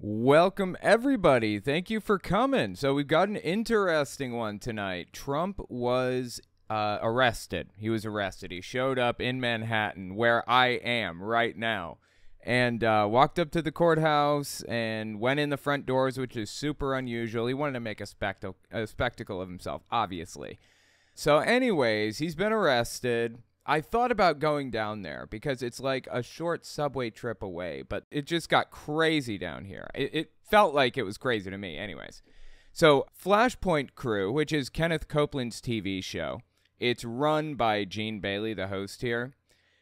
Welcome, everybody. Thank you for coming. So we've got an interesting one tonight. Trump was arrested. He was arrested. He showed up in Manhattan, where I am right now, and walked up to the courthouse and went in the front doors, which is super unusual. He wanted to make a spectacle of himself, obviously. So anyways, he's been arrested. I thought about going down there because it's like a short subway trip away, but it just got crazy down here. It felt like it was crazy to me anyways. So Flashpoint Crew, which is Kenneth Copeland's TV show, it's run by Gene Bailey, the host here.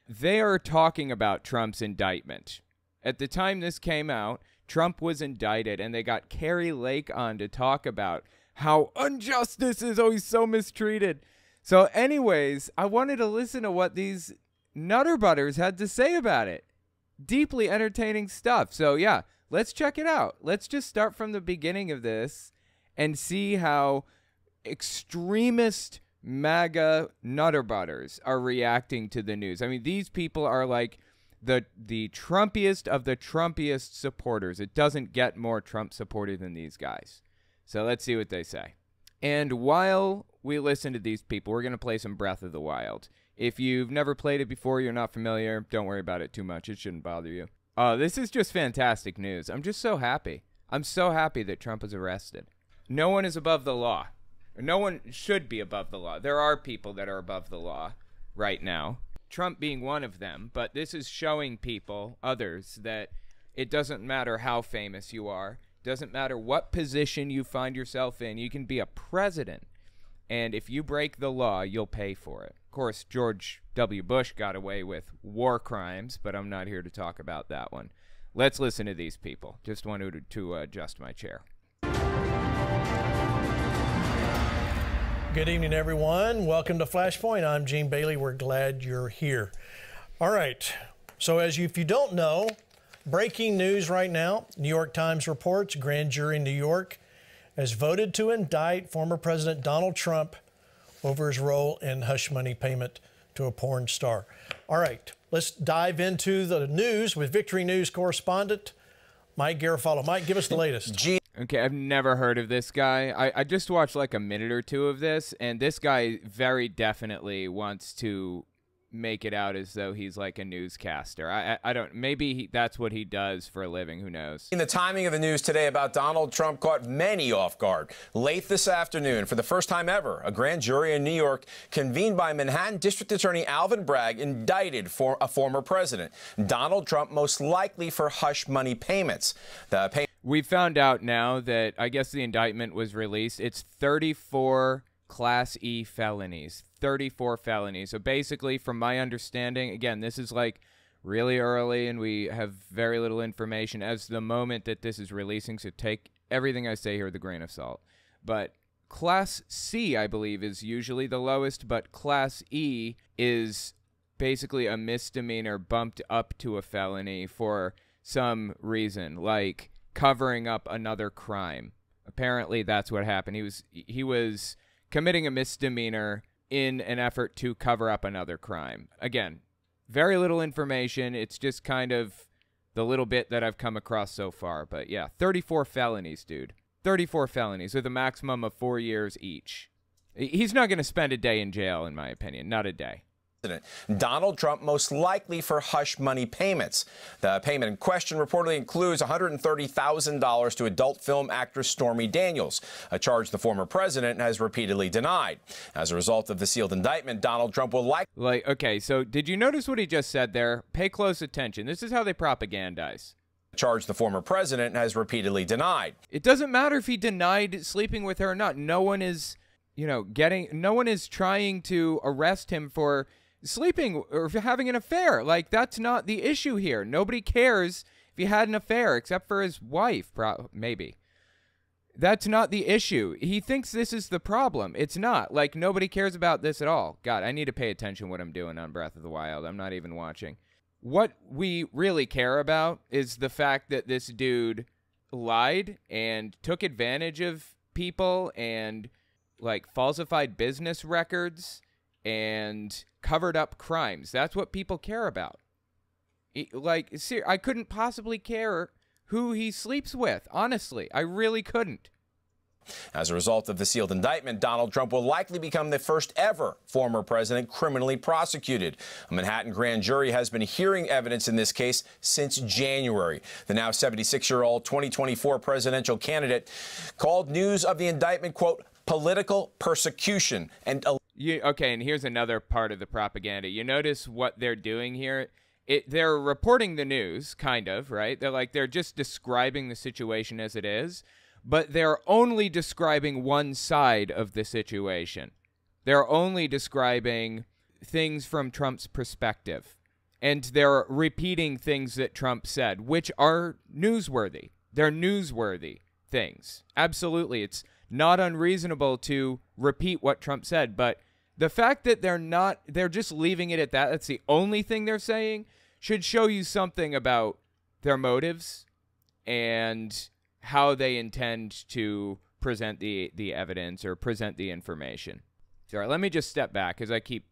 They are talking about Trump's indictment. At the time this came out, Trump was indicted, and they got Kari on to talk about how unjust this is. Oh, he's so mistreated. So anyways, I wanted to listen to what these Nutter Butters had to say about it. Deeply entertaining stuff. So yeah, let's check it out. Let's just start from the beginning of this and see how extremist MAGA Nutter Butters are reacting to the news. I mean, these people are like the Trumpiest of the Trumpiest supporters. It doesn't get more Trump supported than these guys. So let's see what they say. And while we listen to these people, we're going to play some Breath of the Wild. If you've never played it before, you're not familiar, don't worry about it too much. It shouldn't bother you. This is just fantastic news. I'm just so happy. I'm so happy that Trump is arrested. No one is above the law. No one should be above the law. There are people that are above the law right now, Trump being one of them. But this is showing people, others, that it doesn't matter how famous you are. Doesn't matter what position you find yourself in. You can be a president, and if you break the law, you'll pay for it. Of course, George W. Bush got away with war crimes, but I'm not here to talk about that one. Let's listen to these people. Just wanted to adjust my chair. Good evening, everyone. Welcome to Flashpoint. I'm Gene Bailey. We're glad you're here. All right. So if you don't know, breaking news right now, New York Times reports grand jury in New York has voted to indict former President Donald Trump over his role in hush money payment to a porn star. All right, let's dive into the news with Victory News correspondent Mike Garofalo. Mike, give us the latest. Okay, I've never heard of this guy. I just watched like a minute or two of this, and this guy very definitely wants to make it out as though he's like a newscaster. I don't, maybe that's what he does for a living. Who knows? The timing of the news today about Donald Trump caught many off guard. Late this afternoon, for the first time ever, a grand jury in New York convened by Manhattan District Attorney Alvin Bragg indicted for a former president, Donald Trump, most likely for hush money payments. We found out now that I guess the indictment was released. It's 34 Class E felonies. 34 felonies. So basically, from my understanding, again, this is like really early and we have very little information as the moment that this is releasing, so take everything I say here with a grain of salt. But Class C, I believe, is usually the lowest, but Class E is basically a misdemeanor bumped up to a felony for some reason, like covering up another crime. Apparently, that's what happened. He was committing a misdemeanor in an effort to cover up another crime. Again, very little information. It's just kind of the little bit that I've come across so far. But yeah, 34 felonies, dude. 34 felonies with a maximum of 4 years each. He's not going to spend a day in jail, in my opinion. Not a day. Donald Trump, most likely for hush money payments. The payment in question reportedly includes $130,000 to adult film actress Stormy Daniels, a charge the former president has repeatedly denied. As a result of the sealed indictment, Donald Trump will likely... Okay, so did you notice what he just said there? Pay close attention. This is how they propagandize. Charge the former president has repeatedly denied. It doesn't matter if he denied sleeping with her or not. No one is, no one is trying to arrest him for sleeping or having an affair. Like, that's not the issue here. Nobody cares if he had an affair except for his wife, maybe. That's not the issue. He thinks this is the problem. It's not. Like, nobody cares about this at all. God, I need to pay attention to what I'm doing on Breath of the Wild. I'm not even watching. What we really care about is the fact that this dude lied and took advantage of people and, like, falsified business records and covered up crimes. That's what people care about. I couldn't possibly care who he sleeps with. Honestly, I really couldn't. As a result of the sealed indictment, Donald Trump will likely become the first ever former president criminally prosecuted. A Manhattan grand jury has been hearing evidence in this case since January. The now 76-year-old 2024 presidential candidate called news of the indictment, quote, political persecution and okay, and here's another part of the propaganda. You notice what they're doing here? They're reporting the news, kind of, right? They're just describing the situation as it is. But they're only describing one side of the situation. They're only describing things from Trump's perspective. And they're repeating things that Trump said, which are newsworthy. They're newsworthy things. Absolutely. It's not unreasonable to repeat what Trump said. But the fact that they're just leaving it at that, that's the only thing they're saying, should show you something about their motives and how they intend to present the evidence or present the information. All right, let me just step back because I keep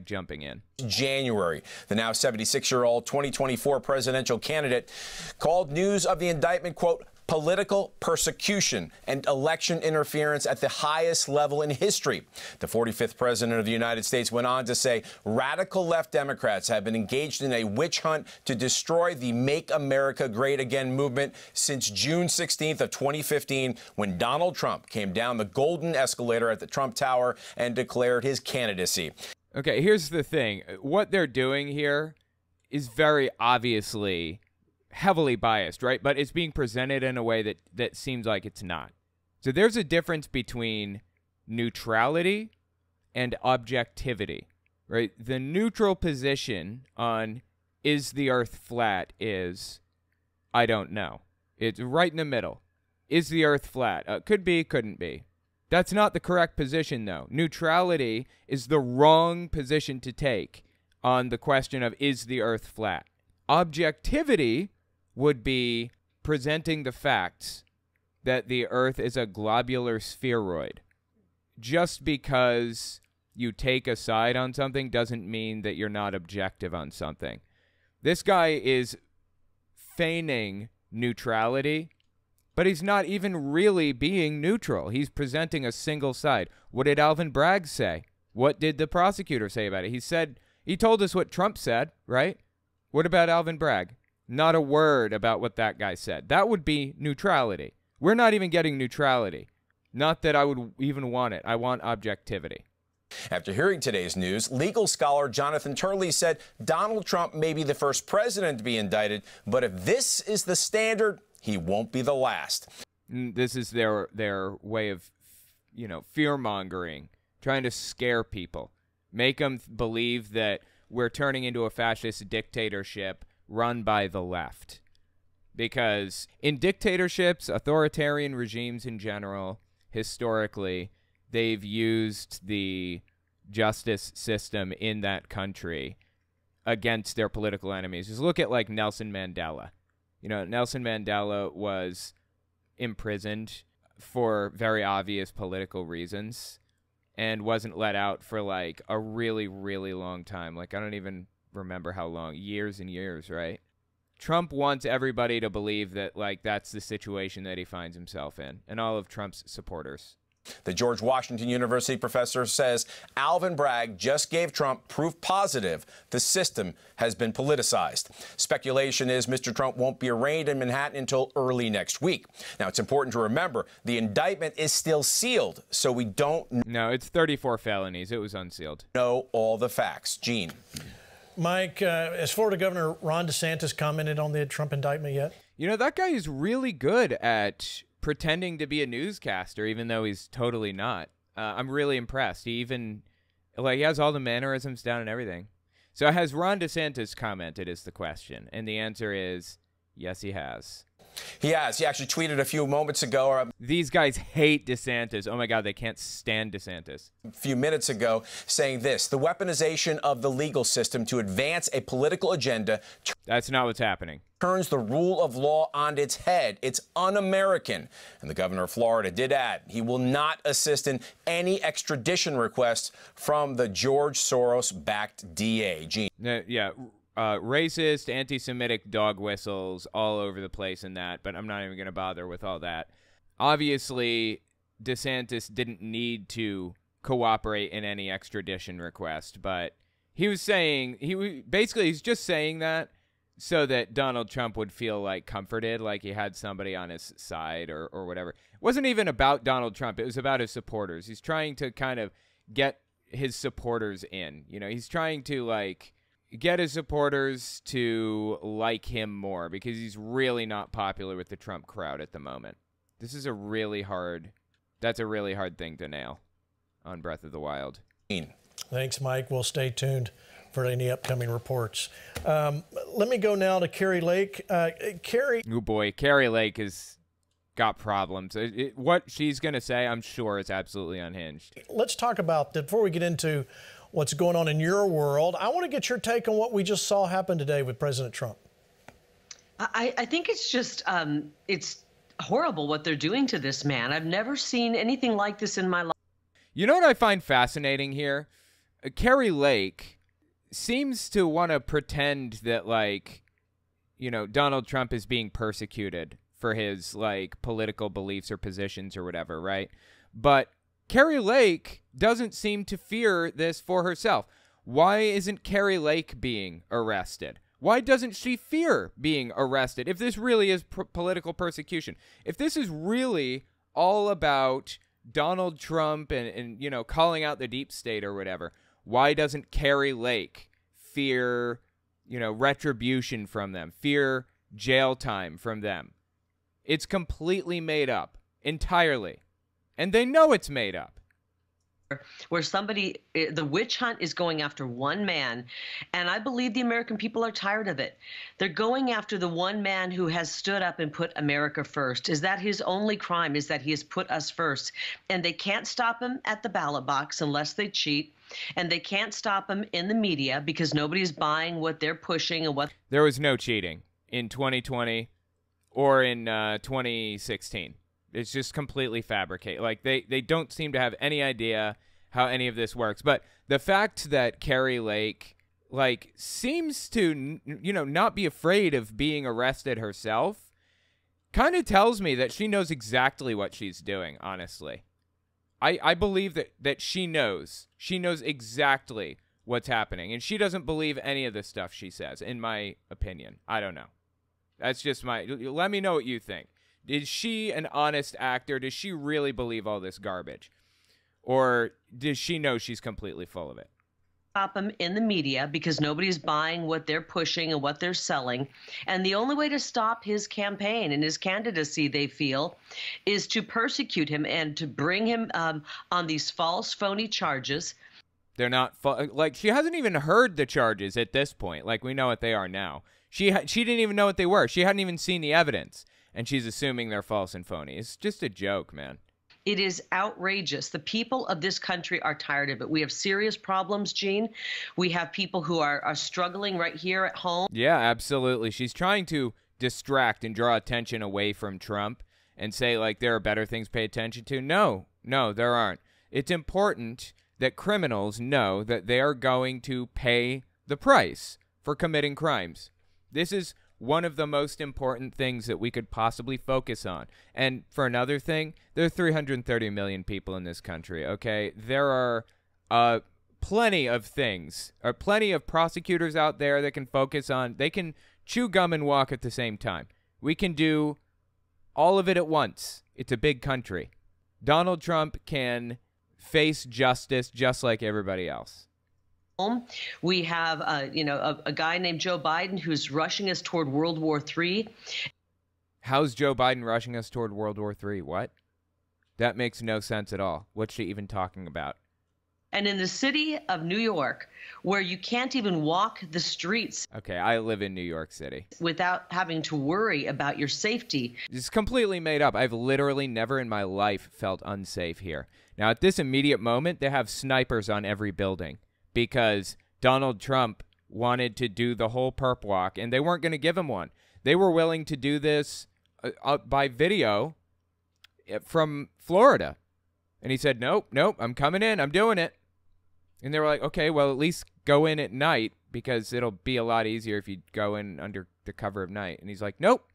jumping in. January, the now 76-year-old 2024 presidential candidate called news of the indictment, quote, political persecution and election interference at the highest level in history. The 45th president of the United States went on to say radical left Democrats have been engaged in a witch hunt to destroy the Make America Great Again movement since June 16th of 2015, when Donald Trump came down the golden escalator at the Trump Tower and declared his candidacy. Okay, here's the thing. What they're doing here is very obviously heavily biased, right? But it's being presented in a way that seems like it's not. So there's a difference between neutrality and objectivity, right? The neutral position on is the earth flat is, I don't know. It's right in the middle. Is the earth flat? Could be, couldn't be. That's not the correct position, though. Neutrality is the wrong position to take on the question of is the earth flat. Objectivity would be presenting the facts that the earth is a globular spheroid. Just because you take a side on something doesn't mean that you're not objective on something. This guy is feigning neutrality, but he's not even really being neutral. He's presenting a single side. What did Alvin Bragg say? What did the prosecutor say about it? He told us what Trump said, right? What about Alvin Bragg? Not a word about what that guy said. That would be neutrality. We're not even getting neutrality. Not that I would even want it. I want objectivity. After hearing today's news, legal scholar Jonathan Turley said Donald Trump may be the first president to be indicted, but if this is the standard, he won't be the last. This is their way of, fear-mongering, trying to scare people, make them believe that we're turning into a fascist dictatorship run by the left. Because in dictatorships, authoritarian regimes in general, historically, they've used the justice system in that country against their political enemies. Just look at Nelson Mandela. Nelson Mandela was imprisoned for very obvious political reasons and wasn't let out for a really, really long time. I don't even remember how long, years and years, right? Trump wants everybody to believe that that's the situation that he finds himself in, and all of Trump's supporters. The George Washington University professor says Alvin Bragg just gave Trump proof positive the system has been politicized. Speculation is Mr. Trump won't be arraigned in Manhattan until early next week. Now, it's important to remember the indictment is still sealed, so we don't No, it's 34 felonies. It was unsealed. Know all the facts. Gene. Mike, has Florida Governor Ron DeSantis commented on the Trump indictment yet? That guy is really good at pretending to be a newscaster, even though he's totally not. I'm really impressed. He even, he has all the mannerisms down and everything. So has Ron DeSantis commented is the question. And the answer is, yes, he has. He has. He actually tweeted a few moments ago. These guys hate DeSantis. Oh, my God, they can't stand DeSantis. A few minutes ago saying this, the weaponization of the legal system to advance a political agenda. That's not what's happening. Turns the rule of law on its head. It's un-American. And the governor of Florida did add he will not assist in any extradition requests from the George Soros-backed DA. Gene. Yeah. racist, anti-Semitic dog whistles all over the place in that, but I'm not even going to bother with all that. Obviously, DeSantis didn't need to cooperate in any extradition request, but he was saying, he's just saying that so that Donald Trump would feel like comforted, like he had somebody on his side or whatever. It wasn't even about Donald Trump. It was about his supporters. He's trying to kind of get his supporters in. You know, he's trying to like get his supporters to like him more because he's really not popular with the Trump crowd at the moment. This is that's a really hard thing to nail on Breath of the Wild. Thanks, Mike. We'll stay tuned for any upcoming reports. Let me go now to Kari Lake. Kari. Oh boy, Kari Lake has got problems. What she's going to say, I'm sure, is absolutely unhinged. Let's talk about that before we get into what's going on in your world. I want to get your take on what we just saw happen today with President Trump. I think it's just, it's horrible what they're doing to this man. I've never seen anything like this in my life. You know what I find fascinating here? Kari Lake seems to want to pretend that, like, you know, Donald Trump is being persecuted for his, like, political beliefs or positions or whatever, right? But Kari Lake doesn't seem to fear this for herself. Why isn't Kari Lake being arrested? Why doesn't she fear being arrested if this really is political persecution? If this is really all about Donald Trump and, you know, calling out the deep state or whatever, why doesn't Kari Lake fear, you know, retribution from them, fear jail time from them? It's completely made up, entirely. And they know it's made up. Where somebody, the witch hunt is going after one man, and I believe the American people are tired of it. They're going after the one man who has stood up and put America first. Is that his only crime, is that he has put us first? And they can't stop him at the ballot box unless they cheat, and they can't stop him in the media because nobody's buying what they're pushing and what... There was no cheating in 2020 or in 2016. It's just completely fabricated. Like, they don't seem to have any idea how any of this works. But the fact that Kari Lake, like, seems to, you know, not be afraid of being arrested herself kind of tells me that she knows exactly what she's doing, honestly. I believe that she knows. She knows exactly what's happening. And she doesn't believe any of the stuff she says, in my opinion. I don't know. That's just my... Let me know what you think. Is she an honest actor? Does she really believe all this garbage? Or does she know she's completely full of it? Stop him in the media because nobody's buying what they're pushing and what they're selling. And the only way to stop his campaign and his candidacy, they feel, is to persecute him and to bring him on these false, phony charges. They're not... Like, she hasn't even heard the charges at this point. Like, we know what they are now. She didn't even know what they were. She hadn't even seen the evidence. And she's assuming they're false and phony. It's just a joke, man. It is outrageous. The people of this country are tired of it. We have serious problems, Gene. We have people who are struggling right here at home. Yeah, absolutely. She's trying to distract and draw attention away from Trump and say, like, there are better things to pay attention to. No, there aren't. It's important that criminals know that they are going to pay the price for committing crimes. This is one of the most important things that we could possibly focus on. And for another thing, there are 330 million people in this country, okay? There are plenty of things, or plenty of prosecutors out there that can focus on, they can chew gum and walk at the same time. We can do all of it at once. It's a big country. Donald Trump can face justice just like everybody else. We have, a guy named Joe Biden who's rushing us toward World War III. How's Joe Biden rushing us toward World War III? What? That makes no sense at all. What's she even talking about? And in the city of New York, where you can't even walk the streets. Okay, I live in New York City. Without having to worry about your safety. It's completely made up. I've literally never in my life felt unsafe here. Now, at this immediate moment, they have snipers on every building because Donald Trump wanted to do the whole perp walk, and they weren't going to give him one. They were willing to do this by video from Florida. And he said, nope, I'm coming in. I'm doing it. And they were like, okay, well, at least go in at night because it'll be a lot easier if you go in under the cover of night. And he's like, nope,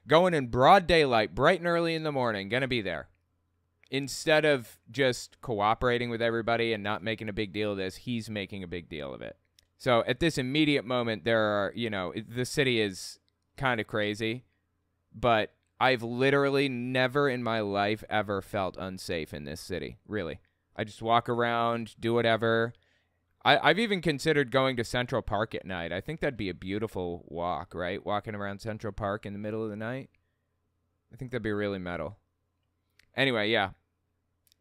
going in broad daylight, bright and early in the morning, gonna be there. Instead of just cooperating with everybody and not making a big deal of this, he's making a big deal of it. So at this immediate moment, there are, the city is kind of crazy, but I've literally never in my life ever felt unsafe in this city, really. I just walk around, do whatever. I've even considered going to Central Park at night. I think that'd be a beautiful walk, right? Walking around Central Park in the middle of the night. I think that'd be really metal. Anyway, yeah.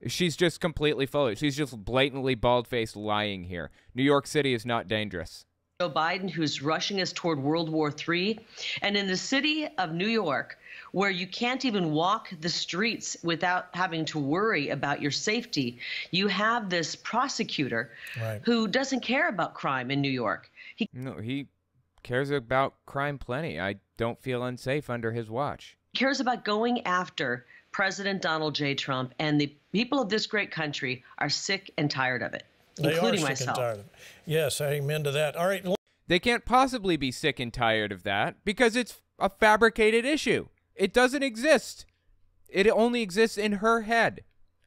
She's just completely full of it. She's just blatantly bald-faced lying here. New York City is not dangerous. Joe Biden, who's rushing us toward World War III. And in the city of New York, where you can't even walk the streets without having to worry about your safety, you have this prosecutor who doesn't care about crime in New York. He cares about crime plenty. I don't feel unsafe under his watch. He cares about going after President Donald J. Trump, and the people of this great country are sick and tired of it. Including myself. And tired of it. Yes, amen to that. All right. They can't possibly be sick and tired of that because it's a fabricated issue. It doesn't exist. It only exists in her head.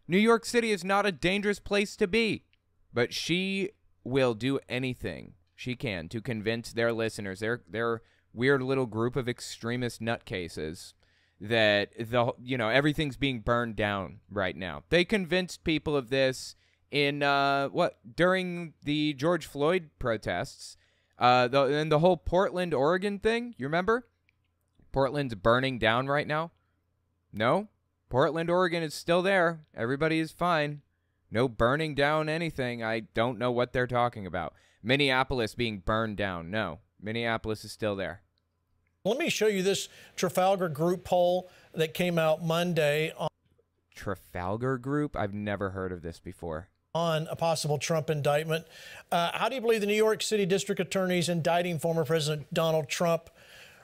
New York City is not a dangerous place to be, but she will do anything she can to convince their listeners, their weird little group of extremist nutcases, that everything's being burned down right now. They convinced people of this in during the George Floyd protests, and the whole Portland, Oregon thing. You remember? Portland's burning down right now. No, Portland, Oregon is still there. Everybody is fine. No burning down anything. I don't know what they're talking about. Minneapolis being burned down. No, Minneapolis is still there. Let me show you this Trafalgar Group poll that came out Monday. Trafalgar Group? I've never heard of this before. On a possible Trump indictment. How do you believe the New York City District Attorney's indicting former President Donald Trump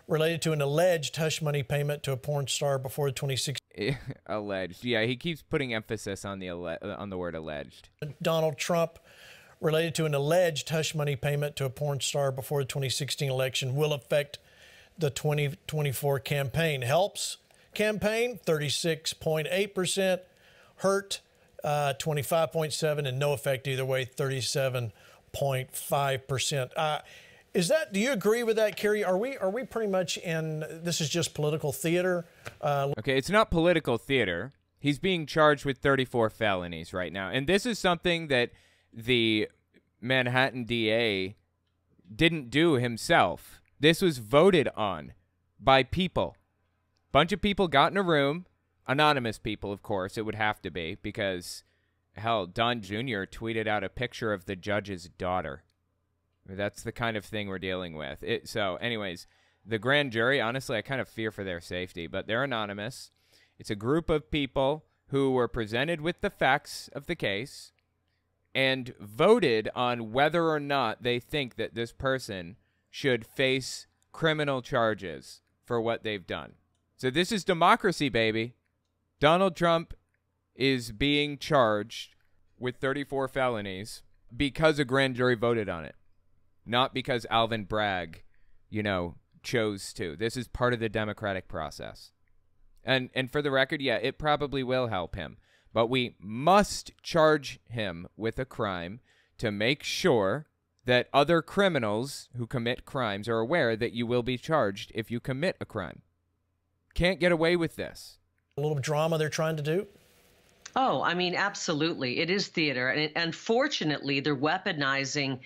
related to an alleged hush money payment to a porn star before the 2016? Alleged. Yeah, he keeps putting emphasis on the word alleged. Donald Trump related to an alleged hush money payment to a porn star before the 2016 election will affect the 2024 campaign. Helps campaign, 36.8%. Hurt, 25.7%, and no effect either way, 37.5%. Do you agree with that, Kari? Are we pretty much in, this is just political theater? Okay, it's not political theater. He's being charged with 34 felonies right now. And this is something that the Manhattan DA didn't do himself. This was voted on by people. Bunch of people got in a room. Anonymous people, of course, it would have to be, because, hell, Don Jr. tweeted out a picture of the judge's daughter. That's the kind of thing we're dealing with. So, anyways, the grand jury, honestly, I kind of fear for their safety, but they're anonymous. It's a group of people who were presented with the facts of the case and voted on whether or not they think that this person should face criminal charges for what they've done. So this is democracy, baby. Donald Trump is being charged with 34 felonies because a grand jury voted on it, not because Alvin Bragg, chose to. This is part of the democratic process. And for the record, yeah, it probably will help him. But we must charge him with a crime to make sure that other criminals who commit crimes are aware that you will be charged if you commit a crime. Can't get away with this. A little drama they're trying to do? Oh, I mean, absolutely. It is theater. And unfortunately, they're weaponizing,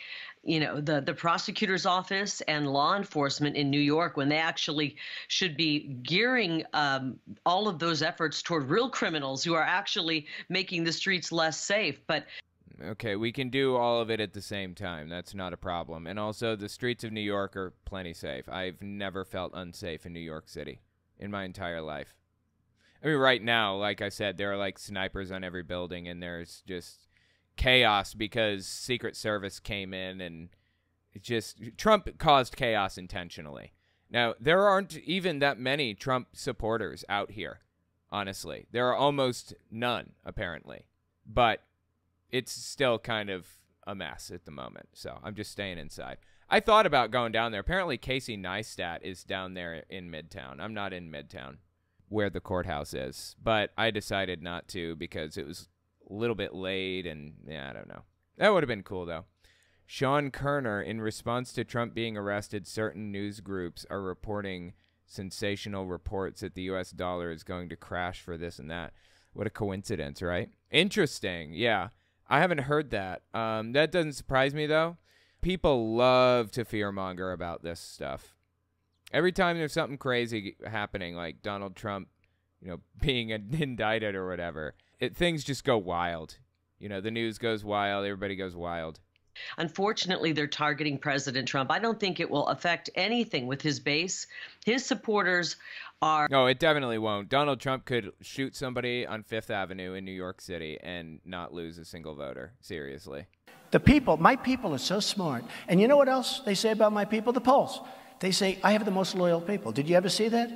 the prosecutor's office and law enforcement in New York when they actually should be gearing all of those efforts toward real criminals who are actually making the streets less safe. But okay, we can do all of it at the same time. That's not a problem. And also, the streets of New York are plenty safe. I've never felt unsafe in New York City in my entire life. I mean, right now, like I said, there are like snipers on every building, and there's just chaos because Secret Service came in, and Trump caused chaos intentionally. Now, there aren't even that many Trump supporters out here, honestly. There are almost none, apparently. But it's still kind of a mess at the moment, so I'm just staying inside. I thought about going down there. Apparently Casey Neistat is down there in Midtown. I'm not in Midtown where the courthouse is, but I decided not to because it was a little bit late, and yeah, I don't know. That would have been cool, though. Sean Kerner, in response to Trump being arrested, certain news groups are reporting sensational reports that the U.S. dollar is going to crash for this and that. What a coincidence, right? Interesting. Yeah, I haven't heard that. That doesn't surprise me, though. People love to fearmonger about this stuff. Every time there's something crazy happening, like Donald Trump, being indicted or whatever, things just go wild. The news goes wild. Everybody goes wild. Unfortunately, they're targeting President Trump. I don't think it will affect anything with his base. His supporters are... No, it definitely won't. Donald Trump could shoot somebody on Fifth Avenue in New York City and not lose a single voter. Seriously. The people, my people are so smart. And you know what else they say about my people? The polls. They say, I have the most loyal people. Did you ever see that?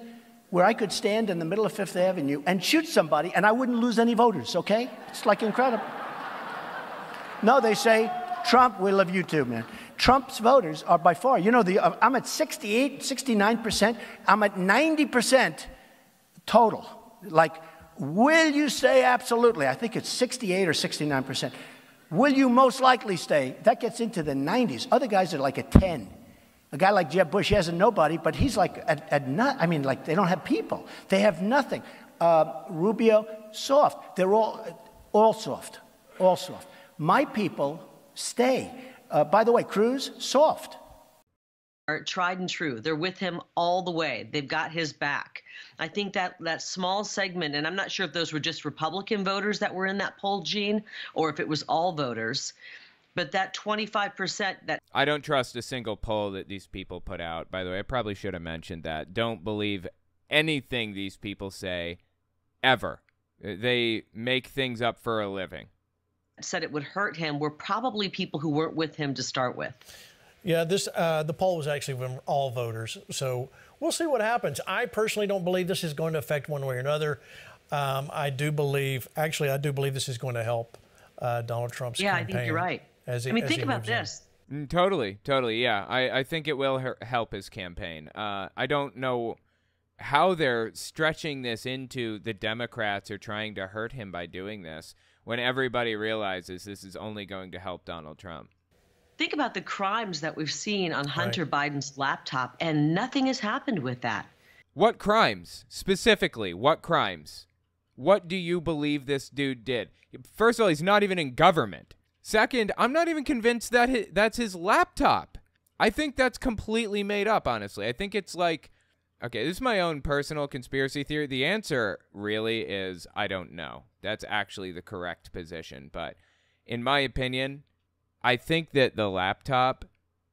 Where I could stand in the middle of Fifth Avenue and shoot somebody and I wouldn't lose any voters, okay? It's like incredible. No, they say, Trump, we love you too, man. Trump's voters are by far, I'm at 68, 69%. I'm at 90% total. Like, will you say absolutely? I think it's 68 or 69%. Will you most likely stay? That gets into the 90s. Other guys are like at 10. A guy like Jeb Bush, he has a nobody, but he's like like they don't have people. They have nothing. Rubio, soft. They're all soft. All soft. My people stay. By the way, Cruz, soft. Are tried and true. They're with him all the way. They've got his back. I think that small segment, and I'm not sure if those were just Republican voters that were in that poll, Gene, or if it was all voters, but that 25% that... I don't trust a single poll that these people put out. By the way, I probably should have mentioned that. Don't believe anything these people say, ever. They make things up for a living. Said it would hurt him were probably people who weren't with him to start with. Yeah, the poll was actually from all voters, so we'll see what happens. I personally don't believe this is going to affect one way or another. I do believe this is going to help Donald Trump's campaign. Yeah, I think you're right. Think about this. Totally, yeah. I think it will help his campaign. I don't know how they're stretching this into the Democrats are trying to hurt him by doing this when everybody realizes this is only going to help Donald Trump. Think about the crimes that we've seen on Hunter Biden's laptop, and nothing has happened with that. What crimes? Specifically, what crimes? What do you believe this dude did? First of all, he's not even in government. Second, I'm not even convinced that that's his laptop. I think that's completely made up, honestly. I think it's like, okay, this is my own personal conspiracy theory. The answer really is I don't know. That's actually the correct position. But in my opinion, I think that the laptop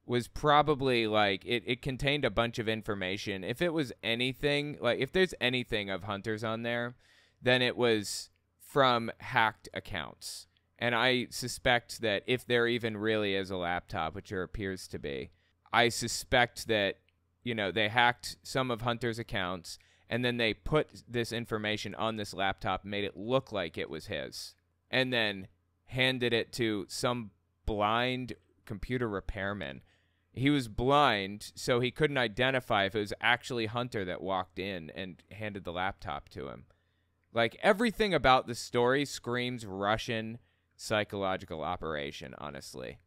was probably like, it contained a bunch of information. If it was anything, like if there's anything of Hunter's on there, then it was from hacked accounts. And I suspect that if there even really is a laptop, which there appears to be, I suspect that, they hacked some of Hunter's accounts and then they put this information on this laptop, made it look like it was his, and then handed it to some blind computer repairman. He was blind, so he couldn't identify if it was actually Hunter that walked in and handed the laptop to him. Like, everything about the story screams Russian psychological operation, honestly.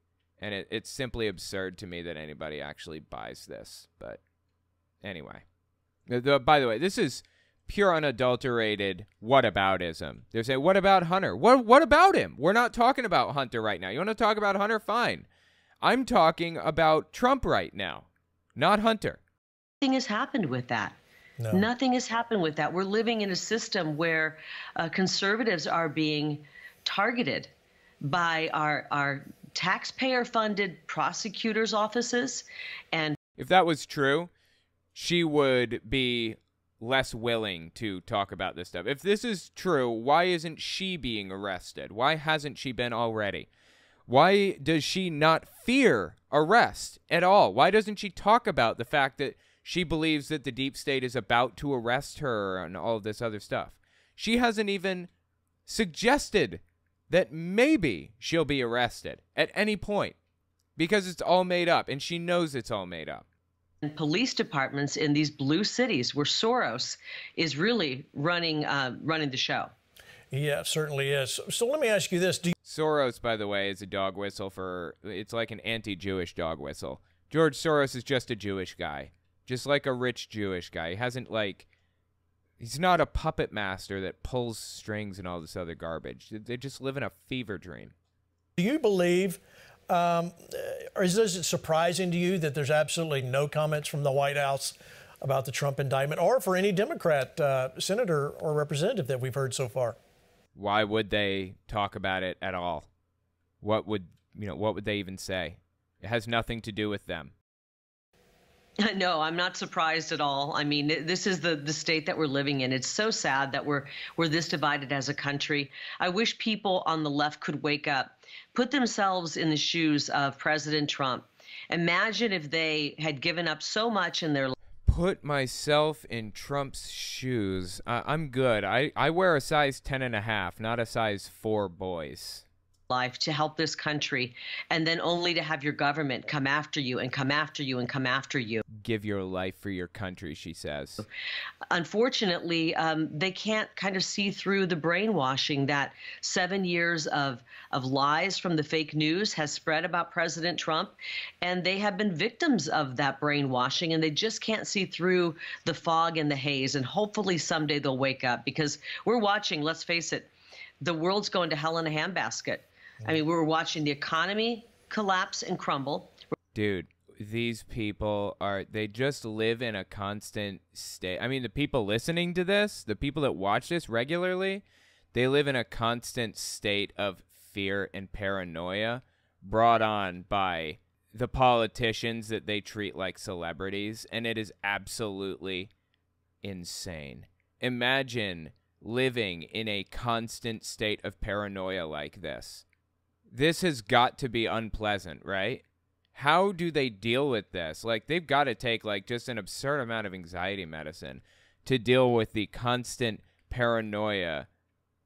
And it's simply absurd to me that anybody actually buys this. But anyway. By the way, this is pure unadulterated whataboutism. They say, what about Hunter? What about him? We're not talking about Hunter right now. You want to talk about Hunter? Fine. I'm talking about Trump right now, not Hunter. Nothing has happened with that. No. Nothing has happened with that. We're living in a system where conservatives are being targeted by our taxpayer-funded prosecutors' offices. And if that was true, she would be less willing to talk about this stuff. If this is true, why isn't she being arrested? Why hasn't she been already? Why does she not fear arrest at all? Why doesn't she talk about the fact that she believes that the deep state is about to arrest her and all of this other stuff? She hasn't even suggested that maybe she'll be arrested at any point, because it's all made up, and she knows it's all made up. And police departments in these blue cities where Soros is really running the show. Yeah, certainly is. So let me ask you this. Soros, by the way, is a dog whistle for, it's like an anti-Jewish dog whistle. George Soros is just a Jewish guy, just like a rich Jewish guy. He hasn't, like, he's not a puppet master that pulls strings and all this other garbage. They just live in a fever dream. Do you believe, or is it surprising to you that there's absolutely no comments from the White House about the Trump indictment, or for any Democrat senator or representative that we've heard so far? Why would they talk about it at all? What would they even say? It has nothing to do with them. No, I'm not surprised at all. I mean, this is the state that we're living in. It's so sad that we're this divided as a country. I wish people on the left could wake up, put themselves in the shoes of President Trump. Imagine if they had given up so much in their life. Put myself in Trump's shoes. I'm good. I wear a size 10.5, not a size 4, boys. Life to help this country, and then only to have your government come after you and come after you and come after you. Give your life for your country, she says. Unfortunately, they can't kind of see through the brainwashing that 7 years of lies from the fake news has spread about President Trump, and they have been victims of that brainwashing, and they just can't see through the fog and the haze, and hopefully someday they'll wake up, because we're watching, let's face it, the world's going to hell in a handbasket. I mean, we're watching the economy collapse and crumble. Dude, these people they just live in a constant state. I mean, the people listening to this, the people that watch this regularly, they live in a constant state of fear and paranoia brought on by the politicians that they treat like celebrities, and it is absolutely insane. Imagine living in a constant state of paranoia like this. This has got to be unpleasant, right? How do they deal with this? Like, they've got to take, like, just an absurd amount of anxiety medicine to deal with the constant paranoia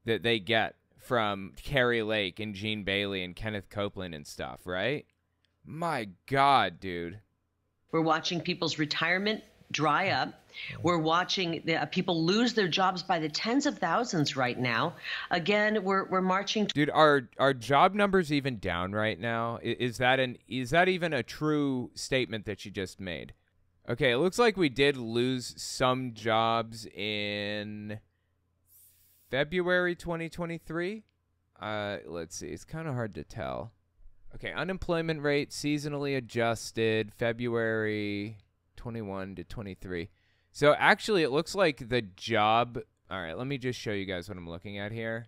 that they get from Kari Lake and Gene Bailey and Kenneth Copeland and stuff, right? My God, dude. We're watching people's retirement dry up. We're watching people lose their jobs by the tens of thousands right now. Again, we're marching. Dude, are job numbers even down right now? Is that even a true statement that you just made? Okay, it looks like we did lose some jobs in February 2023. Let's see. It's kind of hard to tell. Okay, unemployment rate seasonally adjusted February 21 to 23. So actually it looks like the job, all right, let me just show you guys what I'm looking at here.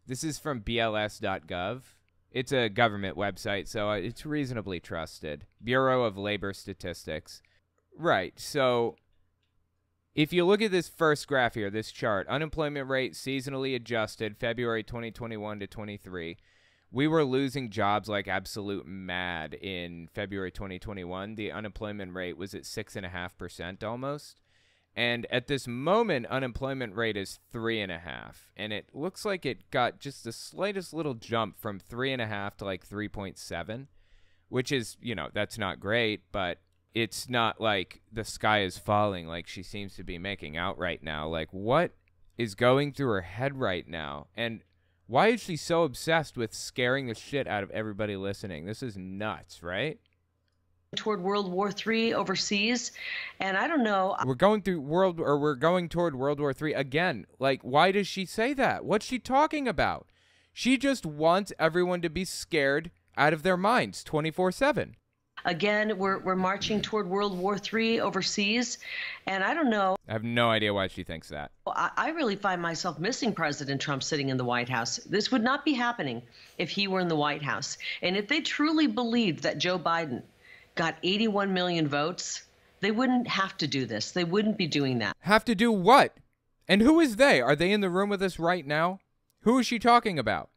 This is from bls.gov. It's a government website, so it's reasonably trusted. Bureau of Labor Statistics. Right, so if you look at this first graph here, this chart, unemployment rate seasonally adjusted February 2021 to 23. We were losing jobs like absolute mad in February 2021. The unemployment rate was at 6.5% almost. And at this moment, unemployment rate is 3.5%. And it looks like it got just the slightest little jump from 3.5 to like 3.7, which is, that's not great, but it's not like the sky is falling like she seems to be making out right now. Like, what is going through her head right now? And why is she so obsessed with scaring the shit out of everybody listening? This is nuts, right? Toward World War III overseas, and I don't know. We're going toward World War III again. Like, why does she say that? What's she talking about? She just wants everyone to be scared out of their minds 24/7. Again, we're marching toward World War III overseas, and I don't know. I have no idea why she thinks that. I really find myself missing President Trump sitting in the White House. This would not be happening if he were in the White House. And if they truly believed that Joe Biden got 81 million votes, they wouldn't have to do this. They wouldn't be doing that. Have to do what? And who is they? Are they in the room with us right now? Who is she talking about?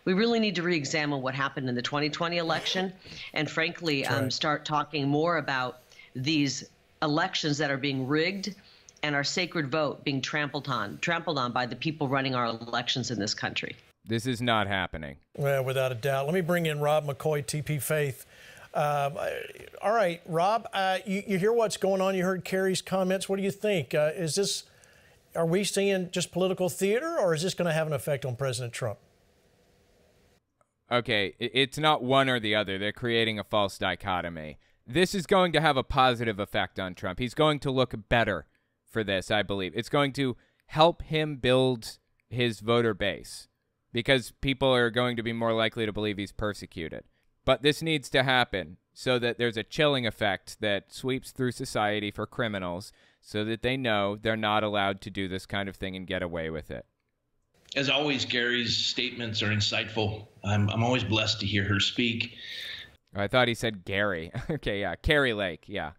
We really need to re-examine what happened in the 2020 election and, frankly, start talking more about these elections that are being rigged and our sacred vote being trampled on by the people running our elections in this country. This is not happening. Well, without a doubt. Let me bring in Rob McCoy, TP Faith. All right, Rob, you hear what's going on. You heard Kari's comments. What do you think? Are we seeing just political theater, or is this going to have an effect on President Trump? Okay, it's not one or the other. They're creating a false dichotomy. This is going to have a positive effect on Trump. He's going to look better for this, I believe. It's going to help him build his voter base because people are going to be more likely to believe he's persecuted. But this needs to happen so that there's a chilling effect that sweeps through society for criminals so that they know they're not allowed to do this kind of thing and get away with it. As always, Gary's statements are insightful. I'm always blessed to hear her speak. I thought he said Gary. Okay, yeah, Kari Lake, yeah.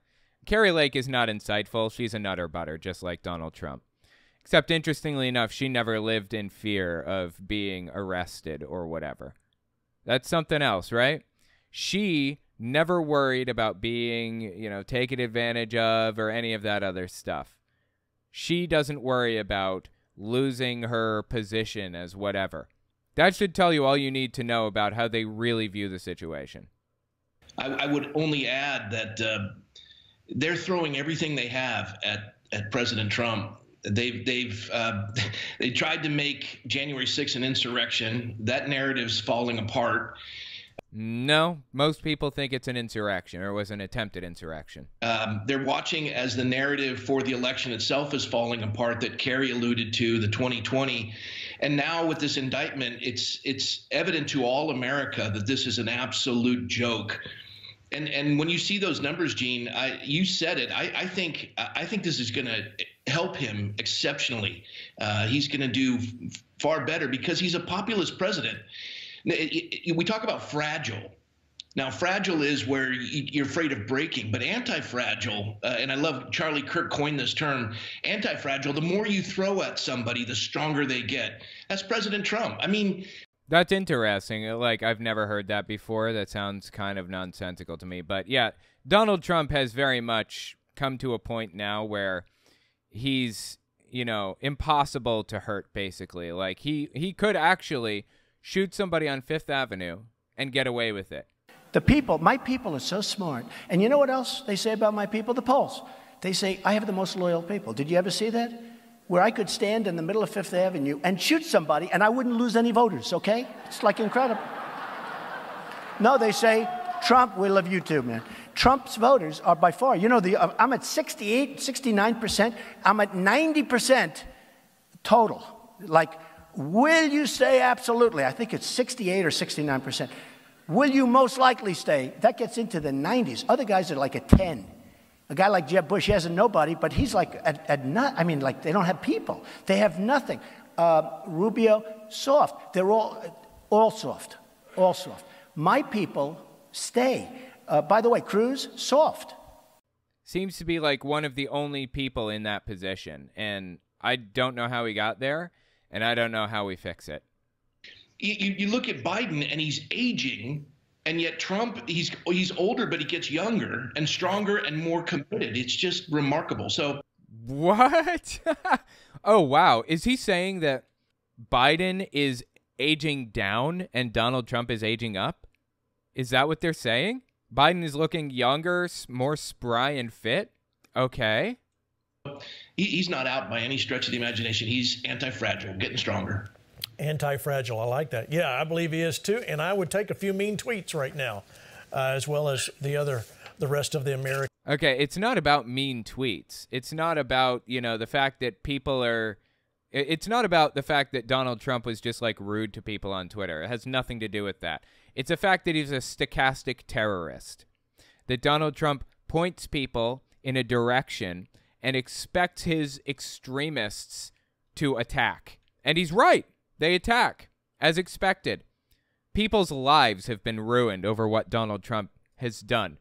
Kari Lake is not insightful. She's a nutter butter, just like Donald Trump. Except, interestingly enough, she never lived in fear of being arrested or whatever. That's something else, right? She never worried about being, taken advantage of or any of that other stuff. She doesn't worry about losing her position as whatever. That should tell you all you need to know about how they really view the situation. I would only add that they're throwing everything they have at President Trump. They tried to make January 6th an insurrection. That narrative's falling apart. No, most people think it's an insurrection or was an attempted insurrection. They're watching as the narrative for the election itself is falling apart that Kari alluded to, the 2020. And now with this indictment, it's evident to all America that this is an absolute joke. And when you see those numbers, Gene, you said it. I think this is going to help him exceptionally. He's going to do far better because he's a populist president. We talk about fragile. Now, fragile is where you're afraid of breaking, but anti-fragile, and I love Charlie Kirk coined this term, anti-fragile, the more you throw at somebody, the stronger they get. That's President Trump. I mean, that's interesting. Like, I've never heard that before. That sounds kind of nonsensical to me. But yeah, Donald Trump has very much come to a point now where he's, impossible to hurt, basically. Like, he could actually shoot somebody on Fifth Avenue and get away with it. My people are so smart. And you know what else they say about my people? The polls. They say, I have the most loyal people. Did you ever see that? Where I could stand in the middle of Fifth Avenue and shoot somebody and I wouldn't lose any voters, okay? It's like incredible. No, they say, Trump, we love you too, man. Trump's voters are by far, I'm at 68, 69%. I'm at 90% total. Like, will you stay? Absolutely. I think it's 68 or 69%. Will you most likely stay? That gets into the 90s. Other guys are like at 10. A guy like Jeb Bush, he has nobody, but he's like like they don't have people. They have nothing. Rubio, soft. They're all soft. All soft. My people stay. By the way, Cruz, soft. Seems to be like one of the only people in that position. And I don't know how he got there. And I don't know how we fix it. You look at Biden, and he's aging, and yet Trump, he's older, but he gets younger and stronger and more committed. It's just remarkable. So what? Oh, wow. Is he saying that Biden is aging down and Donald Trump is aging up? Is that what they're saying? Biden is looking younger, more spry and fit? Okay. He's not out by any stretch of the imagination. He's anti-fragile, getting stronger. Anti-fragile. I like that. Yeah, I believe he is too. And I would take a few mean tweets right now, as well as the rest of the American. Okay, it's not about mean tweets. It's not about, the fact that people are. It's not about the fact that Donald Trump was just like rude to people on Twitter. It has nothing to do with that. It's the fact that he's a stochastic terrorist. That Donald Trump points people in a direction and expects his extremists to attack. And he's right. They attack, as expected. People's lives have been ruined over what Donald Trump has done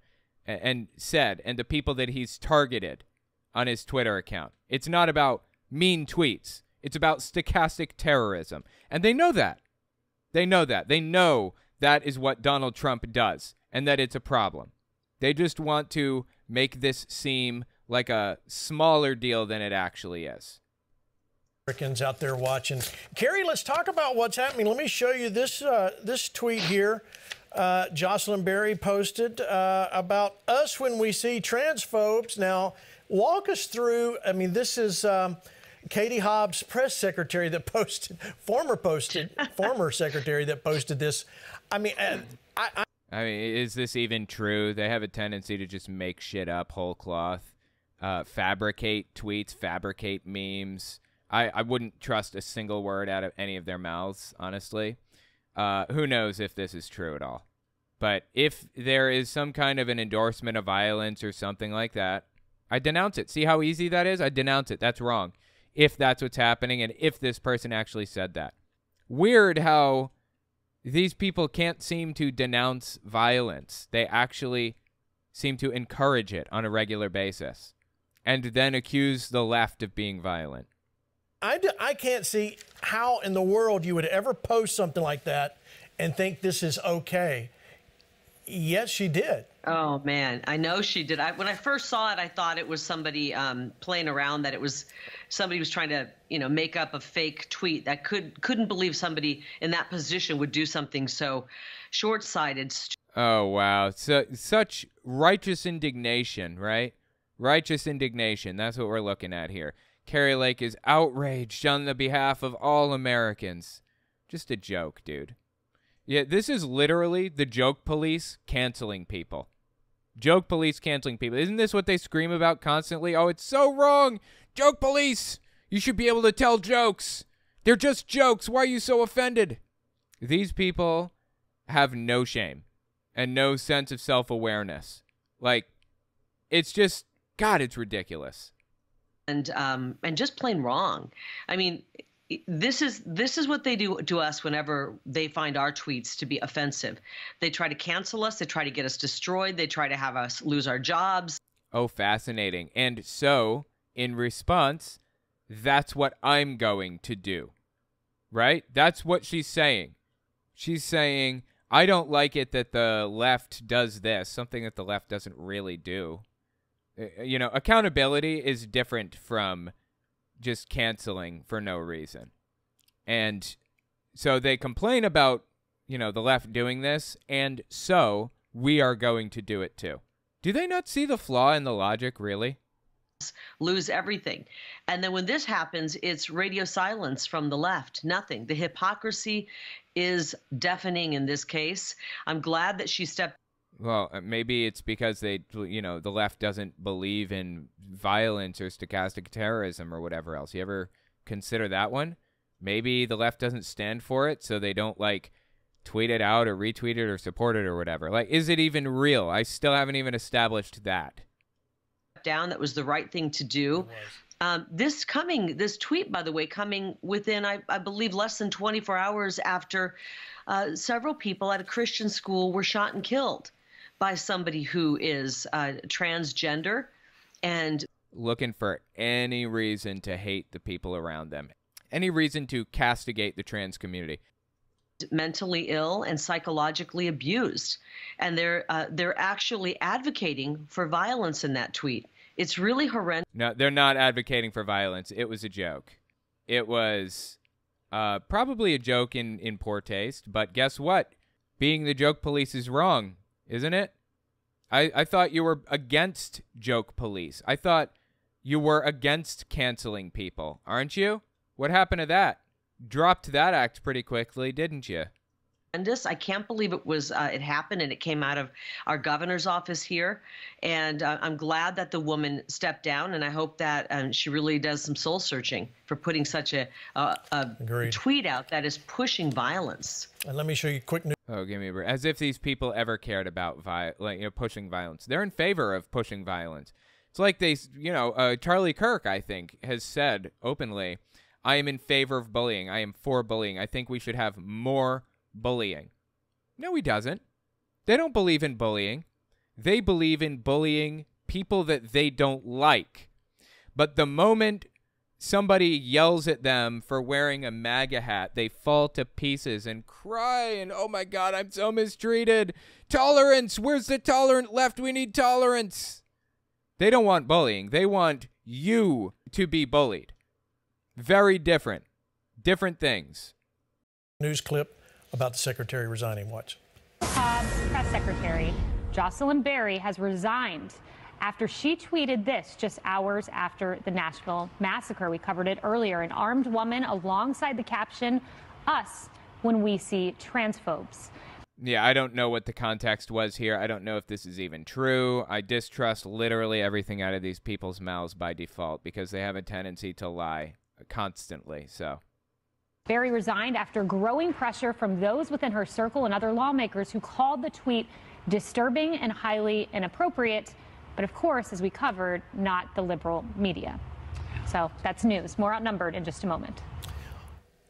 and said, and the people that he's targeted on his Twitter account. It's not about mean tweets. It's about stochastic terrorism. And they know that. They know that. They know that is what Donald Trump does, and that it's a problem. They just want to make this seem like a smaller deal than it actually is. Americans out there watching. Kari, let's talk about what's happening. Let me show you this this tweet here. Jocelyn Berry posted about us when we see transphobes. Now, walk us through. I mean, this is Katie Hobbs, press secretary that posted, former secretary that posted this. I mean, I mean, is this even true? They have a tendency to just make shit up whole cloth, fabricate tweets, fabricate memes. I wouldn't trust a single word out of any of their mouths, honestly. Who knows if this is true at all. But if there is some kind of an endorsement of violence or something like that, I denounce it. See how easy that is? I denounce it. That's wrong. If that's what's happening and if this person actually said that. Weird how these people can't seem to denounce violence. They actually seem to encourage it on a regular basis and then accuse the left of being violent. I can't see how in the world you would ever post something like that and think this is okay. Yes, she did. Oh, man. I know she did. When I first saw it, I thought it was somebody playing around, that it was somebody was trying to, make up a fake tweet. That couldn't believe somebody in that position would do something so short-sighted. Oh, wow. Such righteous indignation, right? Righteous indignation. That's what we're looking at here. Kari Lake is outraged on the behalf of all Americans. Just a joke, dude. Yeah, this is literally the joke police canceling people. Joke police canceling people. Isn't this what they scream about constantly? Oh, it's so wrong. Joke police. You should be able to tell jokes. They're just jokes. Why are you so offended? These people have no shame and no sense of self-awareness. Like, it's just, God, it's ridiculous. And just plain wrong. I mean, this is what they do to us whenever they find our tweets to be offensive. They try to cancel us. They try to get us destroyed. They try to have us lose our jobs. Oh, fascinating. And so, in response, that's what I'm going to do. Right? That's what she's saying. She's saying, I don't like it that the left does this, something that the left doesn't really do. Accountability is different from just canceling for no reason. And so they complain about, the left doing this, and so we are going to do it too. Do they not see the flaw in the logic, really? Lose everything. And then when this happens, it's radio silence from the left. Nothing. The hypocrisy is deafening in this case. I'm glad that she stepped. Well, maybe it's because the left doesn't believe in violence or stochastic terrorism or whatever else. You ever consider that one? Maybe the left doesn't stand for it, so they don't, tweet it out or retweet it or support it or whatever. Is it even real? I still haven't even established that. Down, that was the right thing to do. This tweet, by the way, coming within, I believe, less than 24 hours after several people at a Christian school were shot and killed by somebody who is transgender and looking for any reason to hate the people around them, any reason to castigate the trans community. Mentally ill and psychologically abused, and they're actually advocating for violence in that tweet. It's really horrendous. No, they're not advocating for violence. It was a joke. It was probably a joke in poor taste, but guess what? Being the joke police is wrong, isn't it? I thought you were against joke police. I thought you were against canceling people, aren't you? What happened to that? Dropped that act pretty quickly, didn't you? I can't believe it happened, and it came out of our governor's office here. And I'm glad that the woman stepped down, and I hope that she really does some soul searching for putting such a tweet out that is pushing violence. And let me show you quick news. Oh, give me a break. As if these people ever cared about pushing violence. They're in favor of pushing violence. It's like Charlie Kirk, I think, has said openly, I am in favor of bullying. I am for bullying. I think we should have more bullying. No, he doesn't. They don't believe in bullying. They believe in bullying people that they don't like. But the moment somebody yells at them for wearing a MAGA hat, they fall to pieces and cry and, oh my God, I'm so mistreated. Tolerance. Where's the tolerant left? We need tolerance. They don't want bullying. They want you to be bullied. Very different. Different things. News clip about the secretary resigning. Watch. Press Secretary Jocelyn Berry has resigned after she tweeted this just hours after the Nashville massacre. We covered it earlier. An armed woman alongside the caption, "Us when we see transphobes." Yeah, I don't know what the context was here. I don't know if this is even true. I distrust literally everything out of these people's mouths by default because they have a tendency to lie constantly. So Berry resigned after growing pressure from those within her circle and other lawmakers who called the tweet disturbing and highly inappropriate. But of course, as we covered, not the liberal media. So that's news. More outnumbered in just a moment.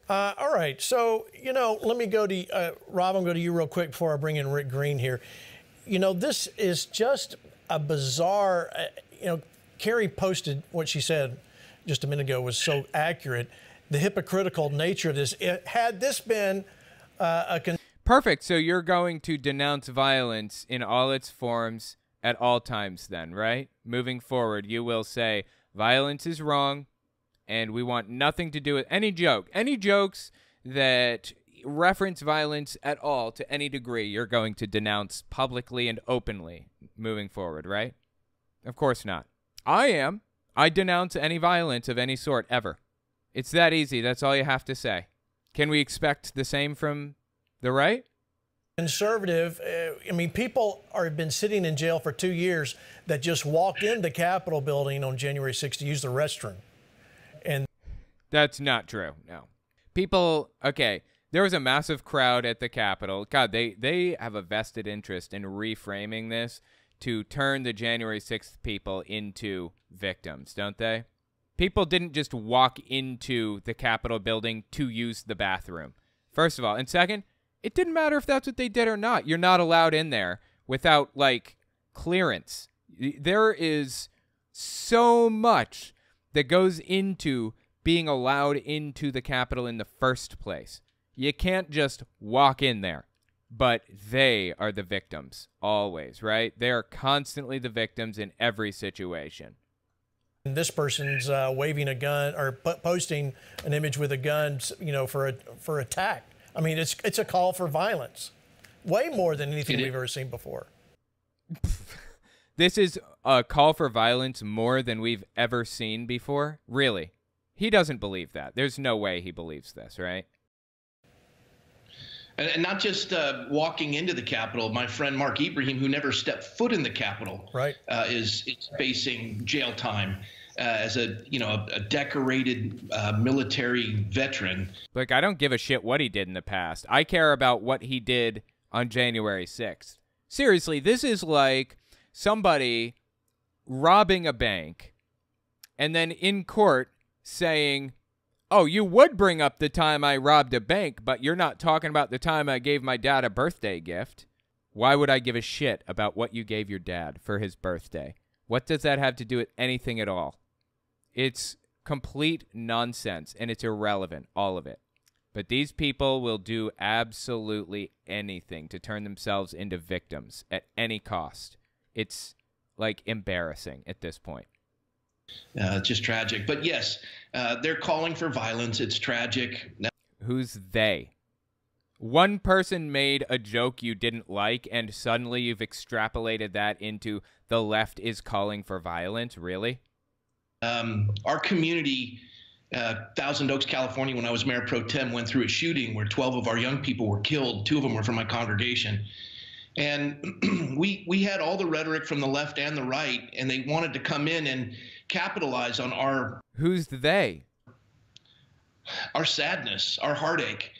All right. So, let me go to Rob. I'll go to you real quick before I bring in Rick Green here. This is just a bizarre, Kari posted what she said just a minute ago was so accurate. The hypocritical nature of this. Had this been perfect. So you're going to denounce violence in all its forms at all times then, right? Moving forward, you will say violence is wrong and we want nothing to do with any joke. Any jokes that reference violence at all to any degree, you're going to denounce publicly and openly moving forward, right? Of course not. I am. I denounce any violence of any sort ever. It's that easy. That's all you have to say. Can we expect the same from the right? Conservative, people have been sitting in jail for 2 years that just walked in the Capitol building on January 6th to use the restroom. And that's not true. No. People, okay, there was a massive crowd at the Capitol. God, they have a vested interest in reframing this to turn the January 6th people into victims, don't they? People didn't just walk into the Capitol building to use the bathroom, first of all. And second, it didn't matter if that's what they did or not. You're not allowed in there without, clearance. There is so much that goes into being allowed into the Capitol in the first place. You can't just walk in there. But they are the victims, always, right? They are constantly the victims in every situation. This person's waving a gun or posting an image with a gun, for attack. It's a call for violence, way more than anything we've ever seen before. This is a call for violence more than we've ever seen before? Really? He doesn't believe that. There's no way he believes this, right? And not just walking into the Capitol. My friend Mark Ibrahim, who never stepped foot in the Capitol, right, is facing jail time as a decorated military veteran. Look, I don't give a shit what he did in the past. I care about what he did on January 6th. Seriously, this is like somebody robbing a bank and then in court saying, "Oh, you would bring up the time I robbed a bank, but you're not talking about the time I gave my dad a birthday gift." Why would I give a shit about what you gave your dad for his birthday? What does that have to do with anything at all? It's complete nonsense, and it's irrelevant, all of it. But these people will do absolutely anything to turn themselves into victims at any cost. It's, embarrassing at this point. It's just tragic. But yes, they're calling for violence. It's tragic. Who's they? One person made a joke you didn't like, and suddenly you've extrapolated that into the left is calling for violence? Really? Our community, Thousand Oaks, California, when I was mayor pro tem, went through a shooting where 12 of our young people were killed. 2 of them were from my congregation. And we had all the rhetoric from the left and the right, and they wanted to come in and capitalize on our... Who's they? Our sadness, our heartache,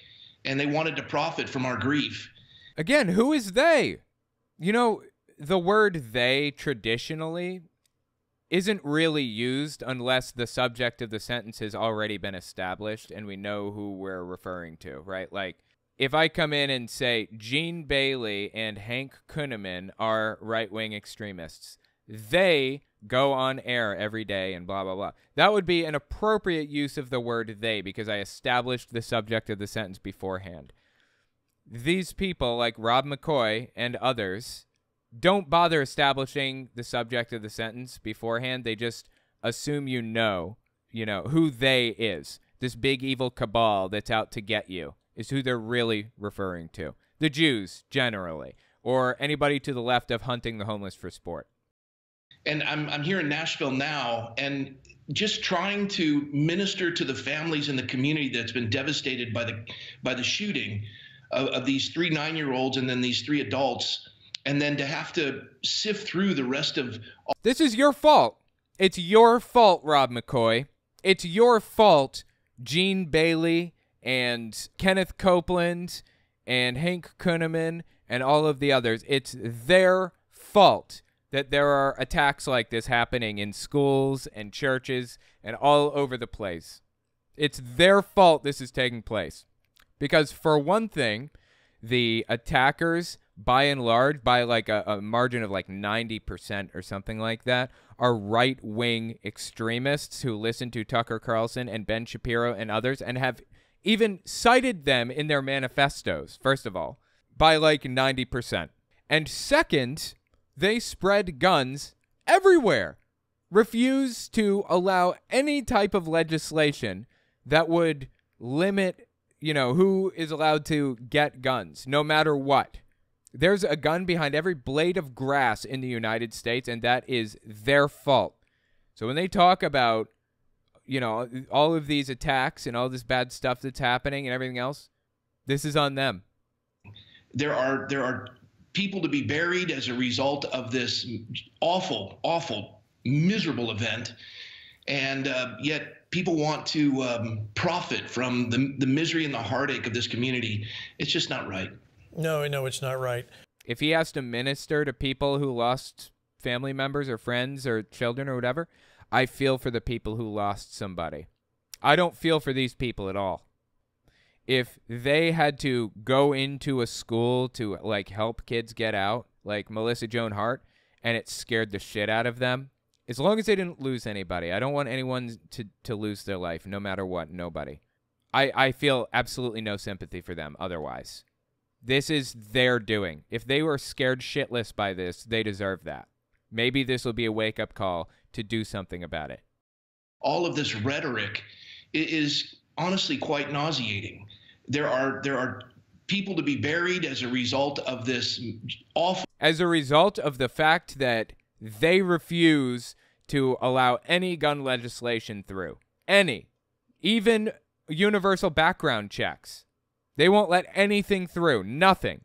and they wanted to profit from our grief. Again, who is they? The word they traditionally isn't really used unless the subject of the sentence has already been established and we know who we're referring to, right? If I come in and say Gene Bailey and Hank Kunneman are right-wing extremists, they go on air every day and blah, blah, blah. That would be an appropriate use of the word they because I established the subject of the sentence beforehand. These people, like Rob McCoy and others, don't bother establishing the subject of the sentence beforehand. They just assume you know you know, who they is. This big evil cabal that's out to get you is who they're really referring to. The Jews, generally, or anybody to the left of hunting the homeless for sport. And I'm here in Nashville now, and just trying to minister to the families in the community that's been devastated by the shooting of these 3 9-year-olds and then these 3 adults, and then to have to sift through the rest of. This is your fault. It's your fault, Rob McCoy. It's your fault, Gene Bailey and Kenneth Copeland and Hank Kunneman and all of the others. It's their fault that there are attacks like this happening in schools and churches and all over the place. It's their fault this is taking place. Because for one thing, the attackers, by and large, by like a margin of like 90% or something like that, are right-wing extremists who listen to Tucker Carlson and Ben Shapiro and others and have even cited them in their manifestos, first of all, by like 90%. And second, they spread guns everywhere, refuse to allow any type of legislation that would limit, you know, who is allowed to get guns, no matter what. There's a gun behind every blade of grass in the United States, and that is their fault. So when they talk about, you know, all of these attacks and all this bad stuff that's happening and everything else, this is on them. There are people to be buried as a result of this awful, awful, miserable event, and yet people want to profit from the misery and the heartache of this community. It's just not right. No, it's not right. If he has to minister to people who lost family members or friends or children or whatever, I feel for the people who lost somebody. I don't feel for these people at all. If they had to go into a school to like help kids get out, like Melissa Joan Hart, and it scared the shit out of them, as long as they didn't lose anybody, I don't want anyone to lose their life, no matter what, nobody. I feel absolutely no sympathy for them otherwise. This is their doing. If they were scared shitless by this, they deserve that. Maybe this will be a wake-up call to do something about it. All of this rhetoric is honestly quite nauseating. There are people to be buried as a result of this awful. As a result of the fact that they refuse to allow any gun legislation through. Any. Even universal background checks. They won't let anything through. Nothing.